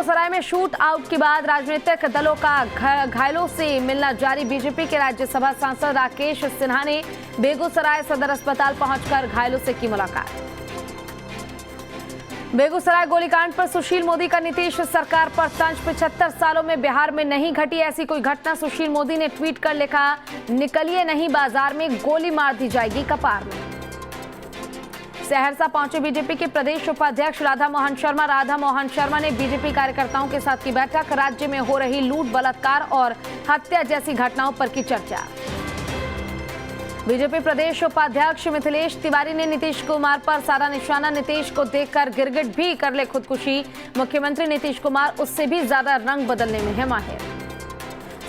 बेगूसराय में shoot out के बाद राजनीतिक दलों का घायलों से मिलना जारी। बीजेपी के राज्यसभा सांसद राकेश सिन्हा ने बेगूसराय सदर अस्पताल पहुंचकर घायलों से की मुलाकात। बेगूसराय गोलीकांड पर सुशील मोदी का नीतीश सरकार पर तंज। 75 सालों में बिहार में नहीं घटी ऐसी कोई घटना। सुशील मोदी ने ट्वीट कर लिखा, निकलिए नहीं बाजार में, गोली मार दी जाएगी कपार में। सहरसा पहुंचे बीजेपी के प्रदेश उपाध्यक्ष राधा मोहन शर्मा। राधा मोहन शर्मा ने बीजेपी कार्यकर्ताओं के साथ की बैठक। राज्य में हो रही लूट, बलात्कार और हत्या जैसी घटनाओं पर की चर्चा। बीजेपी प्रदेश उपाध्यक्ष मिथिलेश तिवारी ने नीतीश कुमार पर साधा निशाना। नीतीश को देखकर गिरगिट भी कर ले खुदकुशी। मुख्यमंत्री नीतीश कुमार उससे भी ज्यादा रंग बदलने में है माहिर।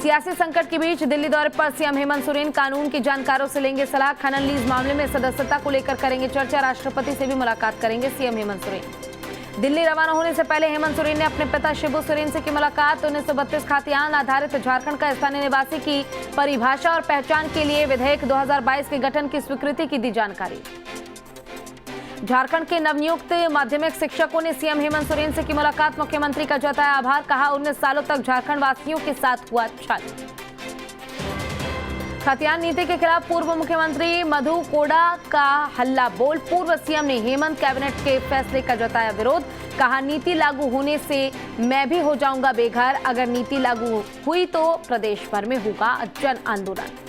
सियासी संकट के बीच दिल्ली दौरे पर सीएम हेमंत सोरेन कानून की जानकारों से लेंगे सलाह। खनन लीज मामले में सदस्यता को लेकर करेंगे चर्चा। राष्ट्रपति से भी मुलाकात करेंगे सीएम हेमंत सोरेन। दिल्ली रवाना होने से पहले हेमंत सोरेन ने अपने पिता शिबू सोरेन से की मुलाकात। 1932 खातियान आधारित झारखंड का स्थानीय निवासी की परिभाषा और पहचान के लिए विधेयक 2022 के गठन की स्वीकृति की दी जानकारी। झारखंड के नवनियुक्त माध्यमिक शिक्षकों ने सीएम हेमंत सोरेन से की मुलाकात। मुख्यमंत्री का जताया आभार, कहा 19 सालों तक झारखंड वासियों के साथ हुआ छल। खतियान नीति के खिलाफ पूर्व मुख्यमंत्री मधु कोड़ा का हल्ला बोल। पूर्व सीएम ने हेमंत कैबिनेट के फैसले का जताया विरोध। कहा, नीति लागू होने से मैं भी हो जाऊंगा बेघर। अगर नीति लागू हुई तो प्रदेश भर में होगा जन आंदोलन।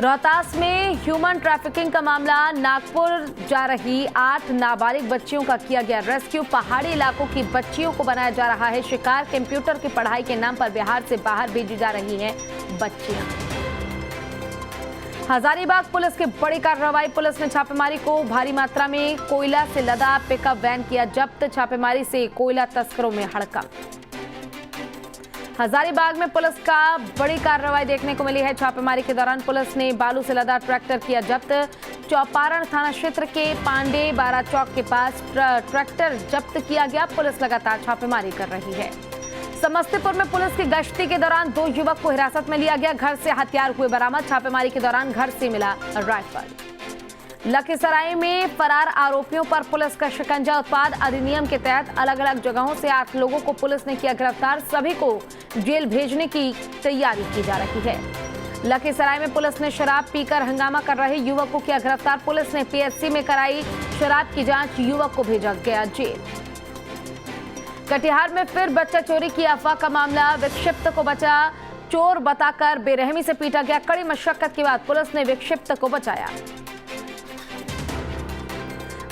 रोहतास में ह्यूमन ट्रैफिकिंग का मामला। नागपुर जा रही 8 नाबालिग बच्चियों का किया गया रेस्क्यू। पहाड़ी इलाकों की बच्चियों को बनाया जा रहा है शिकार। कंप्यूटर की पढ़ाई के नाम पर बिहार से बाहर भेजी जा रही हैं बच्चियां। हजारीबाग पुलिस की बड़ी कार्रवाई। पुलिस ने छापेमारी को भारी मात्रा में कोयला से लदा पिकअप वैन किया जब्त। छापेमारी से कोयला तस्करों में हड़कंप। हजारीबाग में पुलिस का बड़ी कार्रवाई देखने को मिली है। छापेमारी के दौरान पुलिस ने बालू से लदा ट्रैक्टर किया जब्त। चौपारण थाना क्षेत्र के पांडे बारा चौक के पास ट्रैक्टर जब्त किया गया। पुलिस लगातार छापेमारी कर रही है। समस्तीपुर में पुलिस की गश्ती के दौरान 2 युवक को हिरासत में लिया गया। घर से हथियार हुए बरामद। छापेमारी के दौरान घर से मिला राइफल। लखीसराय में फरार आरोपियों पर पुलिस का शिकंजा। उत्पाद अधिनियम के तहत अलग अलग जगहों से 8 लोगों को पुलिस ने किया गिरफ्तार। सभी को जेल भेजने की तैयारी की जा रही है। लखीसराय में पुलिस ने शराब पीकर हंगामा कर रहे युवक को किया गिरफ्तार। पुलिस ने पीएचसी में कराई शराब की जांच। युवक को भेजा गया जेल। कटिहार में फिर बच्चा चोरी की अफवाह का मामला। विक्षिप्त को बचा चोर बताकर बेरहमी से पीटा गया। कड़ी मशक्कत के बाद पुलिस ने विक्षिप्त को बचाया।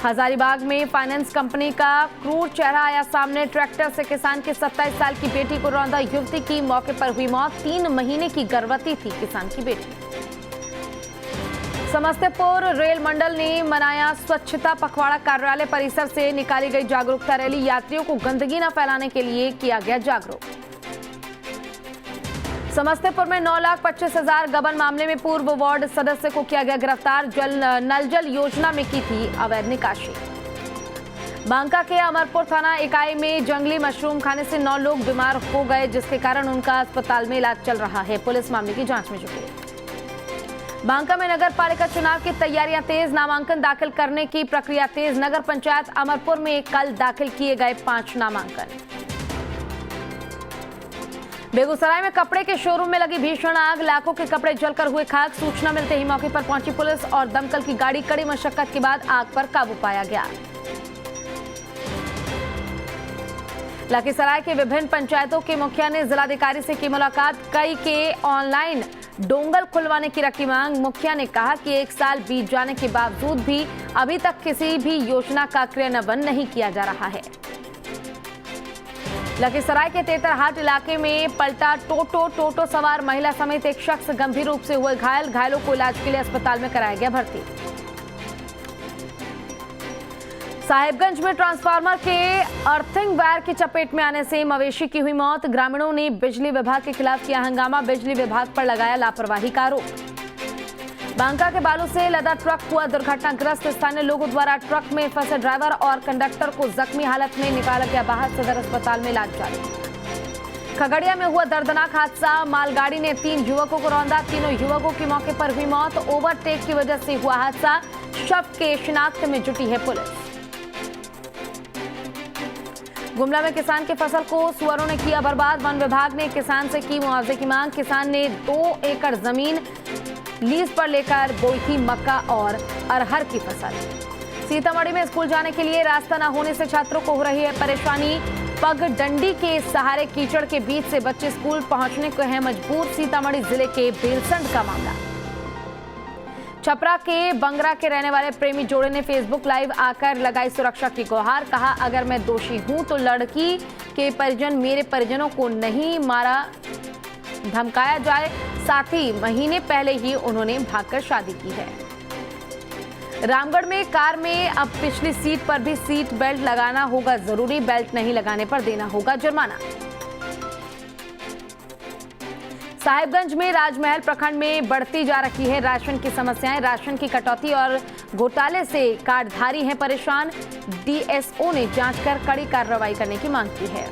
हजारीबाग में फाइनेंस कंपनी का क्रूर चेहरा आया सामने। ट्रैक्टर से किसान की 27 साल की बेटी को रौंदा। युवती की मौके पर हुई मौत। 3 महीने की गर्भवती थी किसान की बेटी। समस्तीपुर रेल मंडल ने मनाया स्वच्छता पखवाड़ा। कार्यालय परिसर से निकाली गई जागरूकता रैली। यात्रियों को गंदगी न फैलाने के लिए किया गया जागरूक। समस्तीपुर में 9,25,000 गबन मामले में पूर्व वार्ड सदस्य को किया गया गिरफ्तार। नल जल योजना में की थी अवैध निकासी। बांका के अमरपुर थाना इकाई में जंगली मशरूम खाने से 9 लोग बीमार हो गए, जिसके कारण उनका अस्पताल में इलाज चल रहा है। पुलिस मामले की जांच में जुटी है। बांका में नगर पालिका चुनाव की तैयारियां तेज। नामांकन दाखिल करने की प्रक्रिया तेज। नगर पंचायत अमरपुर में कल दाखिल किए गए 5 नामांकन। बेगूसराय में कपड़े के शोरूम में लगी भीषण आग। लाखों के कपड़े जलकर हुए खाक। सूचना मिलते ही मौके पर पहुंची पुलिस और दमकल की गाड़ी। कड़ी मशक्कत के बाद आग पर काबू पाया गया। लखीसराय के विभिन्न पंचायतों के मुखिया ने जिलाधिकारी से की मुलाकात। कई के ऑनलाइन डोंगल खुलवाने की रखी मांग। मुखिया ने कहा कि 1 साल बीत जाने के बावजूद भी अभी तक किसी भी योजना का क्रियान्वयन नहीं किया जा रहा है। लखीसराय के तेतरहाट इलाके में पलटा टोटो सवार महिला समेत एक शख्स गंभीर रूप से हुए घायल। घायलों को इलाज के लिए अस्पताल में कराया गया भर्ती। साहिबगंज में ट्रांसफार्मर के अर्थिंग वायर की चपेट में आने से मवेशी की हुई मौत। ग्रामीणों ने बिजली विभाग के खिलाफ किया हंगामा। बिजली विभाग पर लगाया लापरवाही का आरोप। बांका के बालू से लदा ट्रक हुआ दुर्घटनाग्रस्त। स्थानीय लोगों द्वारा ट्रक में फंसे ड्राइवर और कंडक्टर को जख्मी हालत में निकाला गया बाहर। सदर अस्पताल में इलाज जारी। खगड़िया में हुआ दर्दनाक हादसा। मालगाड़ी ने 3 युवकों को रौंदा। तीनों युवकों की मौके पर हुई मौत। ओवरटेक की वजह से हुआ हादसा। शव के शिनाख्त में जुटी है पुलिस। गुमला में किसान की फसल को सुअरों ने किया बर्बाद। वन विभाग ने किसान से की मुआवजे की मांग। किसान ने 2 एकड़ जमीन लीज पर लेकर बोई थी मक्का और अरहर की फसल। सीतामढ़ी में स्कूल जाने के लिए रास्ता न होने से छात्रों को हो रही है परेशानी। पगडंडी के सहारे कीचड़ के बीच से बच्चे स्कूल पहुंचने को हैं मजबूर। सीतामढ़ी जिले के बेलसंड का मामला। छपरा के बंगरा के रहने वाले प्रेमी जोड़े ने फेसबुक लाइव आकर लगाई सुरक्षा की गुहार। कहा, अगर मैं दोषी हूं तो लड़की के परिजन मेरे परिजनों को नहीं मारा धमकाया जाए। साथ ही महीने पहले ही उन्होंने भागकर शादी की है। रामगढ़ में कार में अब पिछली सीट पर भी सीट बेल्ट लगाना होगा जरूरी। बेल्ट नहीं लगाने पर देना होगा जुर्माना। साहिबगंज में राजमहल प्रखंड में बढ़ती जा रही है राशन की समस्याएं। राशन की कटौती और घोटाले से कार्डधारी हैं परेशान। डीएसओ ने जांच कर कड़ी कार्रवाई करने की मांग की है।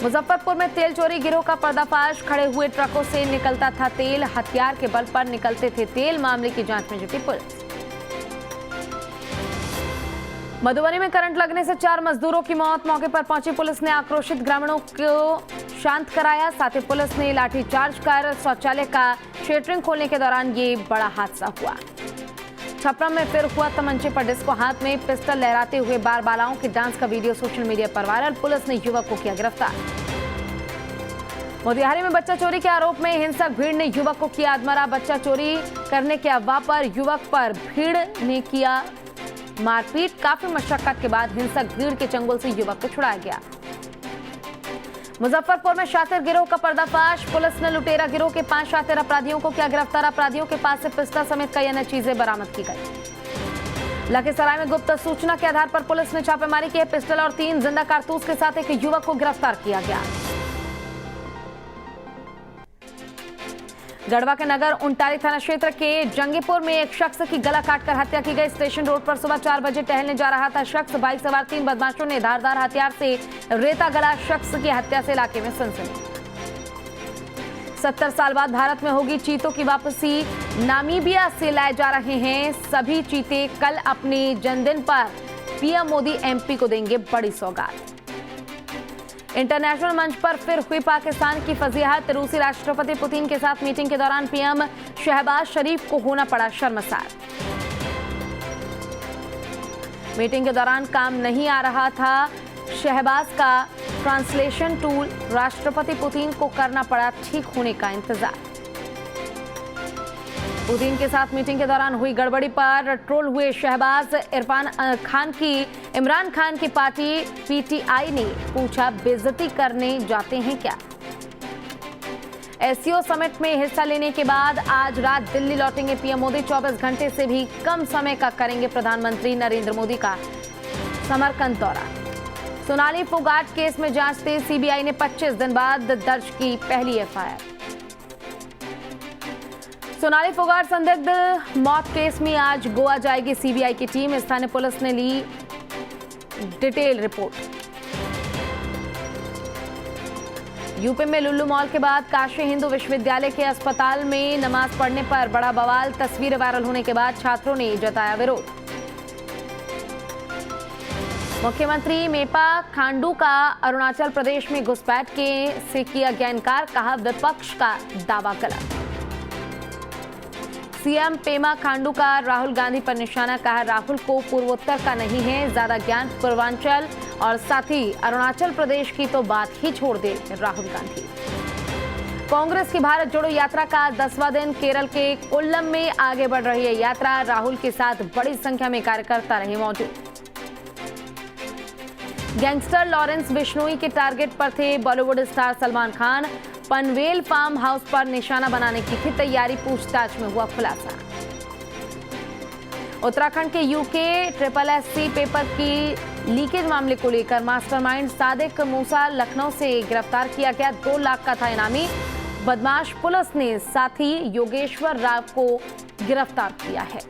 मुजफ्फरपुर में तेल चोरी गिरोह का पर्दाफाश। खड़े हुए ट्रकों से निकलता था तेल। हथियार के बल पर निकलते थे तेल। मामले की जांच में जुटी पुलिस। मधुबनी में करंट लगने से 4 मजदूरों की मौत। मौके पर पहुंची पुलिस ने आक्रोशित ग्रामीणों को शांत कराया। साथ ही पुलिस ने लाठीचार्ज कर शौचालय का शटरिंग खोलने के दौरान ये बड़ा हादसा हुआ। छपरा में फिर हुआ तमंचे पर डिस्को। हाथ में पिस्टल लहराते हुए बार बालाओं के डांस का वीडियो सोशल मीडिया पर वायरल। पुलिस ने युवक को किया गिरफ्तार। मोतिहारी में बच्चा चोरी के आरोप में हिंसक भीड़ ने युवक को किया अधमरा। बच्चा चोरी करने के अफवाह पर युवक पर भीड़ ने किया मारपीट। काफी मशक्कत के बाद हिंसक भीड़ के चंगुल से युवक को छुड़ाया गया। मुजफ्फरपुर में शातिर गिरोह का पर्दाफाश। पुलिस ने लुटेरा गिरोह के 5 शातिर अपराधियों को किया गिरफ्तार। अपराधियों के पास से पिस्टल समेत कई अन्य चीजें बरामद की गई। लखीसराय में गुप्त सूचना के आधार पर पुलिस ने छापेमारी की। पिस्टल और 3 जिंदा कारतूस के साथ एक युवक को गिरफ्तार किया गया। गढ़वा के नगर उंटारी थाना क्षेत्र के जंगीपुर में एक शख्स की गला काटकर हत्या की गई। स्टेशन रोड पर सुबह 4 बजे टहलने जा रहा था शख्स। बाइक सवार 3 बदमाशों ने धारदार हथियार से रेता गला शख्स की हत्या से इलाके में सनसनी। 70 साल बाद भारत में होगी चीतों की वापसी। नामीबिया से लाए जा रहे हैं सभी चीते। कल अपने जन्मदिन पर पीएम मोदी एमपी को देंगे बड़ी सौगात। इंटरनेशनल मंच पर फिर हुई पाकिस्तान की फजीहत। रूसी राष्ट्रपति पुतिन के साथ मीटिंग के दौरान पीएम शहबाज शरीफ को होना पड़ा शर्मसार। मीटिंग के दौरान काम नहीं आ रहा था शहबाज का ट्रांसलेशन टूल। राष्ट्रपति पुतिन को करना पड़ा ठीक होने का इंतजार। पुतिन के साथ मीटिंग के दौरान हुई गड़बड़ी पर ट्रोल हुए शहबाज। इमरान खान की पार्टी पीटीआई ने पूछा, बेइज्जती करने जाते हैं क्या? एससीओ समिट में हिस्सा लेने के बाद आज रात दिल्ली लौटेंगे पीएम मोदी। 24 घंटे से भी कम समय का करेंगे प्रधानमंत्री नरेंद्र मोदी का समरकंद दौरा। सोनाली फोगाट केस में जांच तेज। सीबीआई ने 25 दिन बाद दर्ज की पहली एफआईआर। सोनाली फोगाट संदिग्ध मौत केस में आज गोवा जाएगी सीबीआई की टीम। स्थानीय पुलिस ने ली डिटेल रिपोर्ट। यूपी में लुल्लू मॉल के बाद काशी हिंदू विश्वविद्यालय के अस्पताल में नमाज पढ़ने पर बड़ा बवाल। तस्वीरें वायरल होने के बाद छात्रों ने जताया विरोध। मुख्यमंत्री मेपा खांडू का अरुणाचल प्रदेश में घुसपैठ से किया गया इनकार। कहा, विपक्ष का दावा गलत। सीएम पेमा खांडू का राहुल गांधी पर निशाना। कहा, राहुल को पूर्वोत्तर का नहीं है ज्यादा ज्ञान, पूर्वांचल और साथ ही अरुणाचल प्रदेश की तो बात ही छोड़ दे राहुल गांधी। कांग्रेस की भारत जोड़ो यात्रा का 10वां दिन। केरल के कोल्लम में आगे बढ़ रही है यात्रा। राहुल के साथ बड़ी संख्या में कार्यकर्ता रहे मौजूद। गैंगस्टर लॉरेंस बिश्नोई के टारगेट पर थे Bollywood star Salman Khan. Panvel farm house पर निशाना बनाने की थी तैयारी। पूछताछ में हुआ खुलासा। उत्तराखंड के यूके SSSC पेपर की लीकेज मामले को लेकर मास्टरमाइंड सादिक मूसा लखनऊ से गिरफ्तार किया गया। 2 लाख का था इनामी बदमाश। पुलिस ने साथी योगेश्वर राव को गिरफ्तार किया है।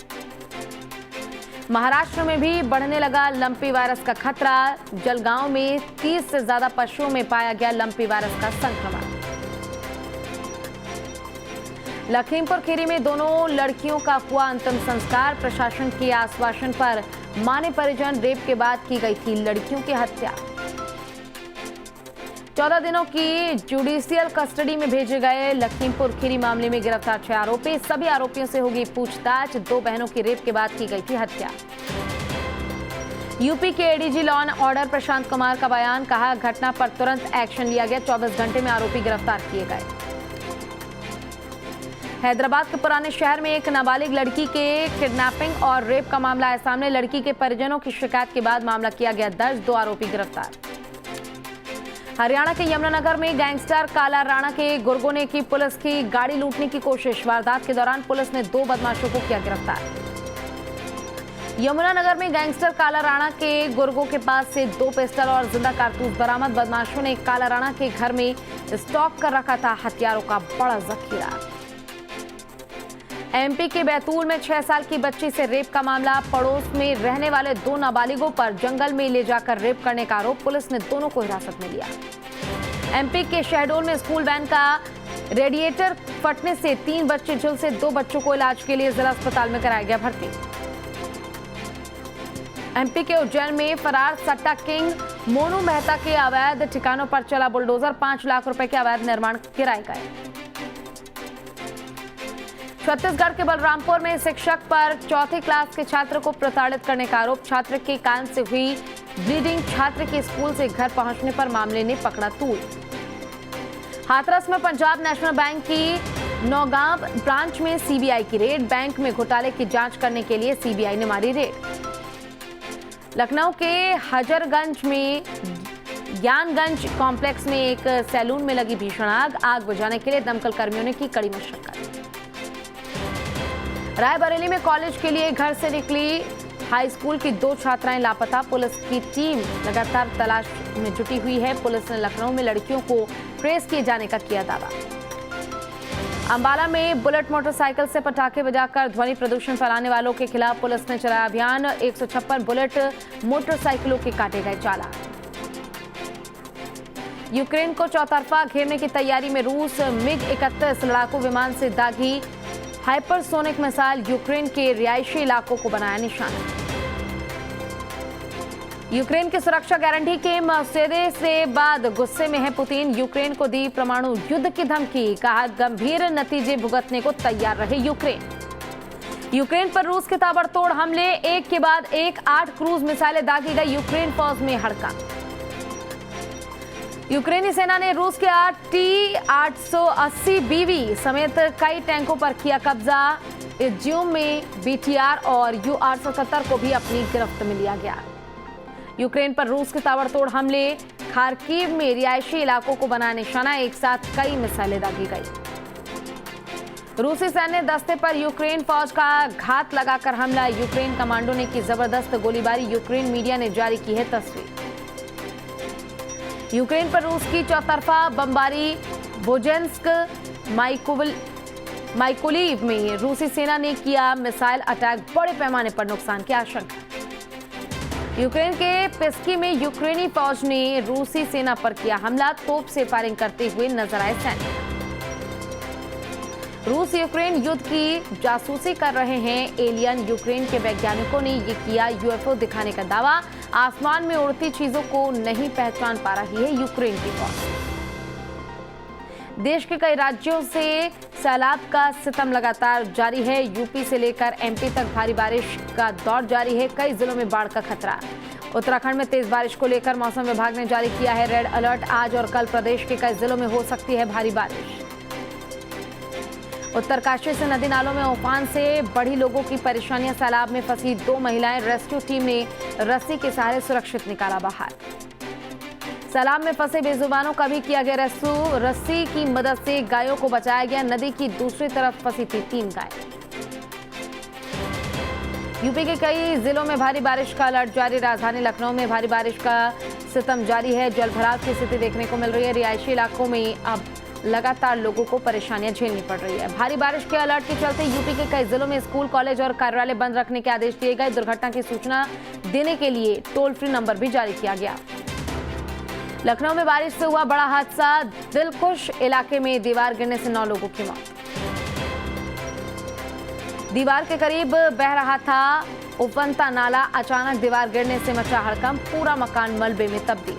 महाराष्ट्र में भी बढ़ने लगा लंपी वायरस का खतरा। जलगांव में 30 से ज्यादा पशुओं में पाया गया लंपी वायरस का संक्रमण। लखीमपुर खीरी में दोनों लड़कियों का हुआ अंतिम संस्कार। प्रशासन के आश्वासन पर मां ने परिजन रेप के बाद की गई थी लड़कियों की हत्या। 14 दिनों की जुडिशियल कस्टडी में भेजे गए। लखीमपुर खीरी मामले में गिरफ्तार 6 आरोपी। सभी आरोपियों से होगी पूछताछ। 2 बहनों की रेप के बाद की गई थी हत्या। यूपी के ADG law and order Prashant Kumar का बयान, कहा घटना पर तुरंत एक्शन लिया गया। 24 घंटे में आरोपी गिरफ्तार किए गए। हैदराबाद के पुराने शहर में एक नाबालिग लड़की के किडनैपिंग और रेप का मामला आया सामने। लड़की के परिजनों की शिकायत के बाद मामला किया गया दर्ज। 2 आरोपी गिरफ्तार। हरियाणा के यमुनानगर में गैंगस्टर काला राणा के गुर्गों ने की पुलिस की गाड़ी लूटने की कोशिश। वारदात के दौरान पुलिस ने 2 बदमाशों को किया गिरफ्तार। यमुनानगर में गैंगस्टर काला राणा के गुर्गों के पास से 2 पिस्टल और जिंदा कारतूस बरामद। बदमाशों ने काला राणा के घर में स्टॉक कर रखा था हथियारों का बड़ा जखीरा। एमपी के बैतूल में 6 साल की बच्ची से रेप का मामला। पड़ोस में रहने वाले 2 नाबालिगों पर जंगल में ले जाकर रेप करने का आरोप। पुलिस ने दोनों को हिरासत में लिया। एमपी के शहडोल में स्कूल वैन का रेडिएटर फटने से 3 बच्चे झुलसे। 2 बच्चों को इलाज के लिए जिला अस्पताल में कराया गया भर्ती। एमपी के उज्जैन में फरार सट्टा किंग मोनू मेहता के अवैध ठिकानों पर चला बुलडोजर। 5 लाख रुपए के अवैध निर्माण गिराए गए। छत्तीसगढ़ के बलरामपुर में शिक्षक पर 4th क्लास के छात्र को प्रताड़ित करने का आरोप। छात्र के कान से हुई ब्लीडिंग। छात्र के स्कूल से घर पहुंचने पर मामले ने पकड़ा तूल। हाथरस में पंजाब नेशनल बैंक की नौगांव ब्रांच में सीबीआई की रेड। बैंक में घोटाले की जांच करने के लिए सीबीआई ने मारी रेड। लखनऊ के हजरगंज में ज्ञानगंज कॉम्प्लेक्स में एक सैलून में लगी भीषण आग। आग बुझाने के लिए दमकल कर्मियों ने की कड़ी मशक्कत। रायबरेली में कॉलेज के लिए घर से निकली हाई स्कूल की 2 छात्राएं लापता। पुलिस की टीम लगातार तलाश में जुटी हुई है। पुलिस ने लखनऊ में लड़कियों को ट्रेस किए जाने का किया दावा। अंबाला में बुलेट मोटरसाइकिल से पटाखे बजाकर ध्वनि प्रदूषण फैलाने वालों के खिलाफ पुलिस ने चलाया अभियान। 156 बुलेट मोटरसाइकिलों के काटे गए चालान। यूक्रेन को चौतरफा घेरने की तैयारी में रूस। MiG-31 लड़ाकू विमान से दागी हाइपरसोनिक मिसाइल यूक्रेन के रिहायशी इलाकों को बनाया निशाना। यूक्रेन की सुरक्षा गारंटी के मसौदे से बाद गुस्से में है पुतिन। यूक्रेन को दी परमाणु युद्ध की धमकी। कहा गंभीर नतीजे भुगतने को तैयार रहे यूक्रेन। यूक्रेन पर रूस के ताबड़तोड़ हमले। एक के बाद एक 8 क्रूज मिसाइलें दागी गई। यूक्रेन फौज में हड़कंप। यूक्रेनी सेना ने रूस के T-880 BV समेत कई टैंकों पर किया कब्जा। इज्यूम में BTR और U-870 को भी अपनी गिरफ्त में लिया गया। यूक्रेन पर रूस के ताबड़तोड़ हमले। खार्किव में रिहायशी इलाकों को बनाया निशाना। एक साथ कई मिसाइलें दागी गई। रूसी सैन्य दस्ते पर यूक्रेन फौज का घात लगाकर हमला। यूक्रेन कमांडो ने की जबरदस्त गोलीबारी। यूक्रेन मीडिया ने जारी की है तस्वीर। यूक्रेन पर रूस की चौतरफा बमबारी। बोजेंस्क माइकोलिव में रूसी सेना ने किया मिसाइल अटैक। बड़े पैमाने पर नुकसान की आशंका। यूक्रेन के पिस्की में यूक्रेनी फौज ने रूसी सेना पर किया हमला। तोप से फायरिंग करते हुए नजर आए सैनिक। रूस यूक्रेन युद्ध की जासूसी कर रहे हैं एलियन। यूक्रेन के वैज्ञानिकों ने ये किया यूएफओ दिखाने का दावा। आसमान में उड़ती चीजों को नहीं पहचान पा रही है यूक्रेन की फौज। देश के कई राज्यों से सैलाब का सितम लगातार जारी है। यूपी से लेकर एमपी तक भारी बारिश का दौर जारी है। कई जिलों में बाढ़ का खतरा। उत्तराखंड में तेज बारिश को लेकर मौसम विभाग ने जारी किया है रेड अलर्ट। आज और कल प्रदेश के कई जिलों में हो सकती है भारी बारिश। उत्तरकाशी से नदी नालों में उफान से बढ़ी लोगों की परेशानियां। सैलाब में फंसी 2 महिलाएं। रेस्क्यू टीम ने रस्सी के सहारे सुरक्षित निकाला बाहर। सैलाब में फंसे बेजुबानों का भी किया गया रेस्क्यू। रस्सी की मदद से गायों को बचाया गया। नदी की दूसरी तरफ फंसी थी 3 गाय। यूपी के कई जिलों में भारी बारिश का अलर्ट जारी। राजधानी लखनऊ में भारी बारिश का सितम जारी है। जलभराव की स्थिति देखने को मिल रही है। रिहायशी इलाकों में अब लगातार लोगों को परेशानियां झेलनी पड़ रही है। भारी बारिश के अलर्ट के चलते यूपी के कई जिलों में स्कूल, कॉलेज और कार्यालय बंद रखने के आदेश दिए गए। दुर्घटना की सूचना देने के लिए टोल फ्री नंबर भी जारी किया गया। लखनऊ में बारिश से हुआ बड़ा हादसा। दिलकुश इलाके में दीवार गिरने से 9 लोगों की मौत। दीवार के करीब बह रहा था उपवंता नाला। अचानक दीवार गिरने से मचा हड़कंप। पूरा मकान मलबे में तब्दील।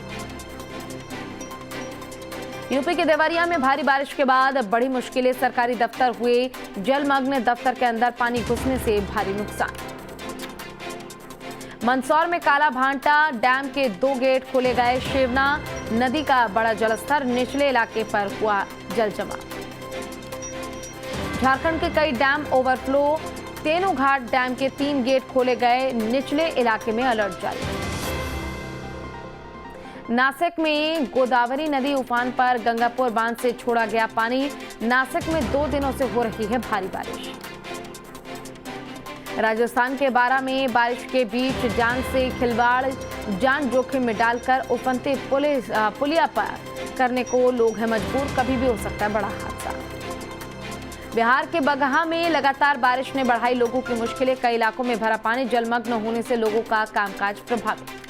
यूपी के देवरिया में भारी बारिश के बाद बड़ी मुश्किलें, सरकारी दफ्तर हुए जलमग्न, दफ्तर के अंदर पानी घुसने से भारी नुकसान। मंदसौर में काला भांटा डैम के 2 गेट खोले गए, शिवना नदी का बड़ा जलस्तर, निचले इलाके पर हुआ जल जमाव। झारखंड के कई डैम ओवरफ्लो, तेनू घाट डैम के 3 गेट खोले गए, निचले इलाके में अलर्ट जारी। नासिक में गोदावरी नदी उफान पर, गंगापुर बांध से छोड़ा गया पानी। नासिक में 2 दिनों से हो रही है भारी बारिश। राजस्थान के बारा में बारिश के बीच जान से खिलवाड़, जान जोखिम में डालकर उफनते पुलिया पार करने को लोग हैं मजबूर, कभी भी हो सकता है बड़ा हादसा। बिहार के बगहा में लगातार बारिश ने बढ़ाई लोगों की मुश्किलें, कई इलाकों में भरा पानी, जलमग्न होने से लोगों का कामकाज प्रभावित।